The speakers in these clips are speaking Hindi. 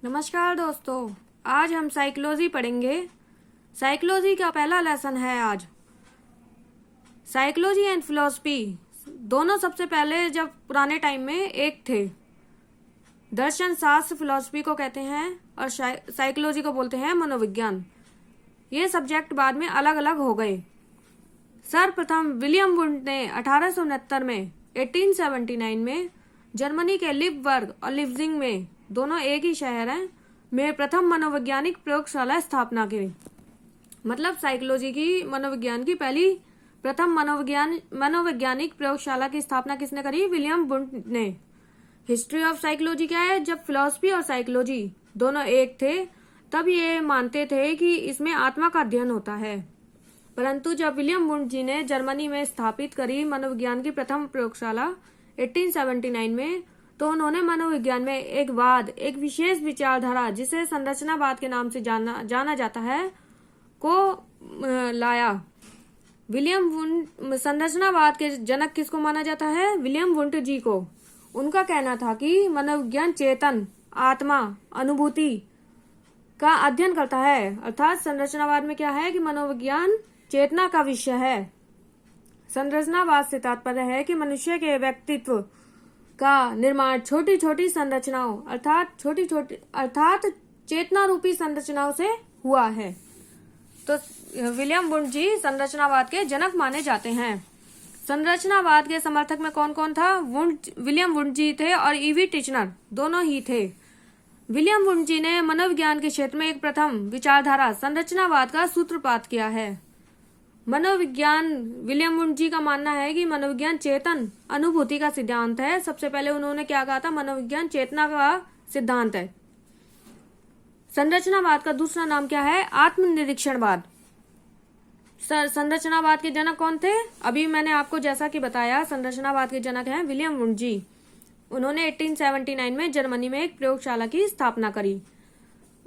नमस्कार दोस्तों, आज हम साइकोलॉजी पढ़ेंगे। साइकोलॉजी का पहला लेसन है आज। साइकोलॉजी एंड फिलॉसफी दोनों सबसे पहले जब पुराने टाइम में एक थे। दर्शन शास्त्र फिलॉसफी को कहते हैं और साइकोलॉजी को बोलते हैं मनोविज्ञान। ये सब्जेक्ट बाद में अलग अलग हो गए। सर्वप्रथम विलियम वुंड ने 1869 में 1879 में जर्मनी के लिपबर्ग और लिप्जिंग में, दोनों एक ही शहर हैं, में प्रथम मनोवैज्ञानिक प्रयोगशाला स्थापना की। मतलब साइकोलॉजी की, मनोविज्ञान की पहली प्रथम मनोवैज्ञानिक प्रयोगशाला की स्थापना किसने करी? विलियम वुंड ने। हिस्ट्री ऑफ साइकोलॉजी क्या है? जब फिलॉसफी और साइकोलॉजी दोनों एक थे तब ये मानते थे कि इसमें आत्मा का अध्ययन होता है, परंतु जब विलियम वुंड जी ने जर्मनी में स्थापित करी मनोविज्ञान की प्रथम प्रयोगशाला 1879 में, तो उन्होंने मनोविज्ञान में एक वाद, एक विशेष विचारधारा जिसे संरचनावाद के नाम से जाना जाता है, को लाया। विलियम वुंड, संरचनावाद के जनक किसको माना जाता है? विलियम वुंड जी को। उनका कहना था कि मनोविज्ञान चेतन, आत्मा, अनुभूति का अध्ययन करता है। अर्थात संरचनावाद में क्या है कि मनोविज्ञान चेतना का विषय है। संरचनावाद से तात्पर्य है कि मनुष्य के व्यक्तित्व का निर्माण छोटी छोटी संरचनाओं अर्थात चेतना रूपी संरचनाओं से हुआ है। तो विलियम वुंड जी संरचनावाद के जनक माने जाते हैं। संरचनावाद के समर्थक में कौन कौन था? विलियम वुंड जी थे और ईवी टिचनर, दोनों ही थे। विलियम वुंड जी ने मनोविज्ञान के क्षेत्र में एक प्रथम विचारधारा संरचनावाद का सूत्रपात किया है। मनोविज्ञान, विलियम वुंड जी का मानना है कि मनोविज्ञान चेतन अनुभूति का सिद्धांत है। सबसे पहले उन्होंने क्या कहा था? मनोविज्ञान चेतना का सिद्धांत है। संरचनावाद का दूसरा नाम क्या है? आत्मनिरीक्षणवाद। संरचनावाद के जनक कौन थे? अभी मैंने आपको जैसा कि बताया, संरचनावाद के जनक हैं विलियम वुंड जी। उन्होंने 1879 में जर्मनी में एक प्रयोगशाला की स्थापना करी।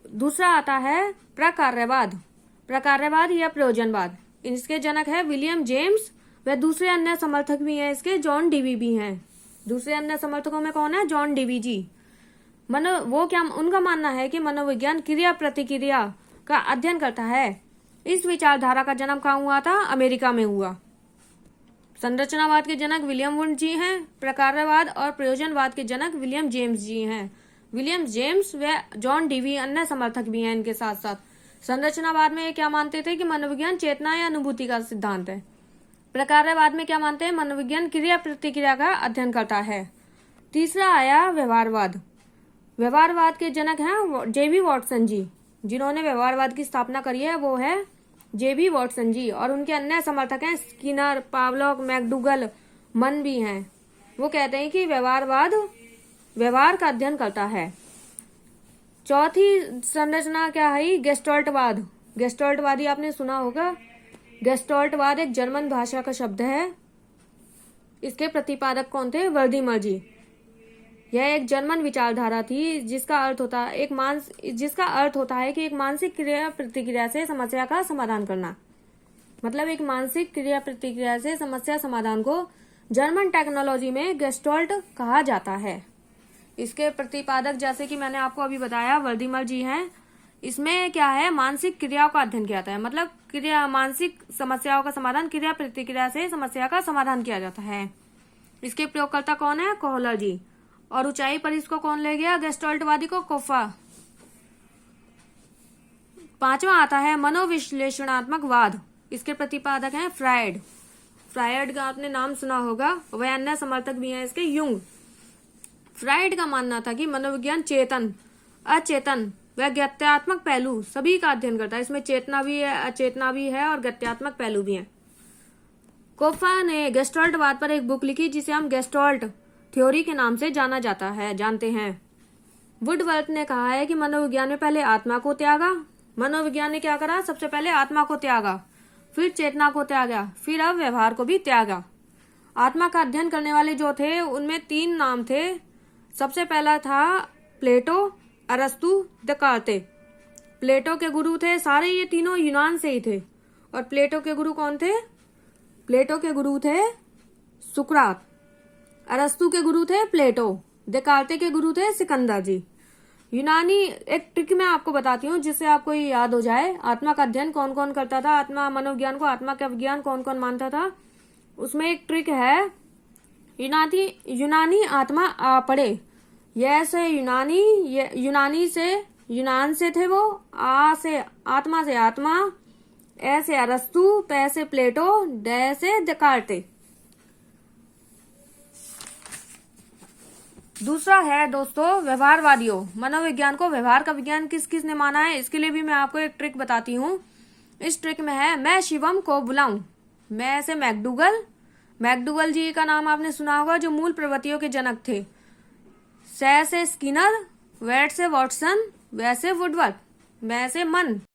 दूसरा आता है प्रकार्यवाद या प्रयोजनवाद। इसके जनक है विलियम जेम्स व दूसरे अन्य समर्थक भी हैं इसके, जॉन डीवी भी हैं। दूसरे अन्य समर्थकों में कौन है? जॉन डीवी जी। उनका मानना है कि मनोविज्ञान क्रिया प्रतिक्रिया का अध्ययन करता है। इस विचारधारा का जन्म कहाँ हुआ था? अमेरिका में हुआ। संरचनावाद के जनक विलियम वुंड जी हैं। प्रकार्यवाद और प्रयोजनवाद के जनक विलियम जेम्स जी हैं। विलियम जेम्स व जॉन डीवी अन्य समर्थक भी हैं इनके साथ साथ। संरचनावाद में क्या मानते थे कि मनोविज्ञान चेतना या अनुभूति का सिद्धांत है। प्रकार्यवाद में क्या मानते हैं? मनोविज्ञान क्रिया प्रतिक्रिया का अध्ययन करता है। तीसरा आया व्यवहारवाद। व्यवहारवाद के जनक हैं जेबी वॉटसन जी। जिन्होंने व्यवहारवाद की स्थापना करी है वो है जेबी वॉटसन जी, और उनके अन्य समर्थक हैं स्किनर, पावलोव, मैकडूगल, मन भी हैं। वो कहते हैं कि व्यवहारवाद व्यवहार का अध्ययन करता है। चौथी संरचना क्या है? गेस्टाल्टवाद। गेस्टाल्टवादी आपने सुना होगा। गेस्टाल्टवाद एक जर्मन भाषा का शब्द है। इसके प्रतिपादक कौन थे? वर्दीमर जी। यह एक जर्मन विचारधारा थी जिसका अर्थ होता है कि एक मानसिक क्रिया प्रतिक्रिया से समस्या का समाधान करना। मतलब एक मानसिक क्रिया प्रतिक्रिया से समस्या समाधान को जर्मन टेक्नोलॉजी में गेस्टाल्ट कहा जाता है। इसके प्रतिपादक, जैसे कि मैंने आपको अभी बताया, वर्दीमर जी हैं। इसमें क्या है? मानसिक क्रियाओं का अध्ययन किया जाता है। मतलब मानसिक समस्याओं का समाधान क्रिया प्रतिक्रिया से समस्या का समाधान किया जाता है। इसके प्रयोगकर्ता कौन है? कोहलर जी। और ऊंचाई पर इसको कौन ले गया? गेस्टाल्टवादी को कोफा। पांचवा आता है मनोविश्लेषणात्मक वाद। इसके प्रतिपादक हैं फ्रायड। फ्रायड का आपने नाम सुना होगा। वह अन्य समर्थक भी हैं इसके, युंग। फ्रायड का मानना था कि मनोविज्ञान चेतन, अचेतन व गत्यात्मक पहलू सभी का अध्ययन करता है। इसमें चेतना भी है, अचेतना भी है और गत्यात्मक पहलू भी है। कोफा ने गेस्टाल्टवाद पर एक बुक लिखी जिसे हम गेस्टाल्ट थ्योरी के नाम से जानते हैं। वुडवर्थ ने कहा है कि मनोविज्ञान में पहले आत्मा को त्यागा। मनोविज्ञान ने क्या करा? सबसे पहले आत्मा को त्यागा, फिर चेतना को त्यागा, फिर अब व्यवहार को भी त्यागा। आत्मा का अध्ययन करने वाले जो थे उनमें 3 नाम थे। सबसे पहला था प्लेटो, अरस्तु, देकार्ते। प्लेटो के गुरु थे, सारे ये तीनों यूनान से ही थे। और प्लेटो के गुरु कौन थे? प्लेटो के गुरु थे सुकरात। अरस्तु के गुरु थे प्लेटो। देकार्ते के गुरु थे सिकंदर जी। यूनानी, एक ट्रिक मैं आपको बताती हूँ जिससे आपको ये याद हो जाए। आत्मा का अध्ययन कौन कौन करता था, आत्मा मनोविज्ञान को आत्मा का विज्ञान कौन कौन मानता था। उसमें एक ट्रिक है, यूनानी आत्मा आ पड़े। यह से यूनानी, यूनानी से यूनान से थे वो, आ से आत्मा से आत्मा, ए से अरस्तु, पे से प्लेटो, डे से देकार्ते। दूसरा है दोस्तों व्यवहारवादियों। मनोविज्ञान को व्यवहार का विज्ञान किस किस ने माना है, इसके लिए भी मैं आपको एक ट्रिक बताती हूँ। इस ट्रिक में है, मैं शिवम को बुलाऊं। मैं से मैकडूगल, मैकडूगल जी का नाम आपने सुना होगा जो मूल प्रवृत्तियों के जनक थे। से स्किनर, वेट से वॉटसन, वैसे वुडवर्ड, मैं से मन।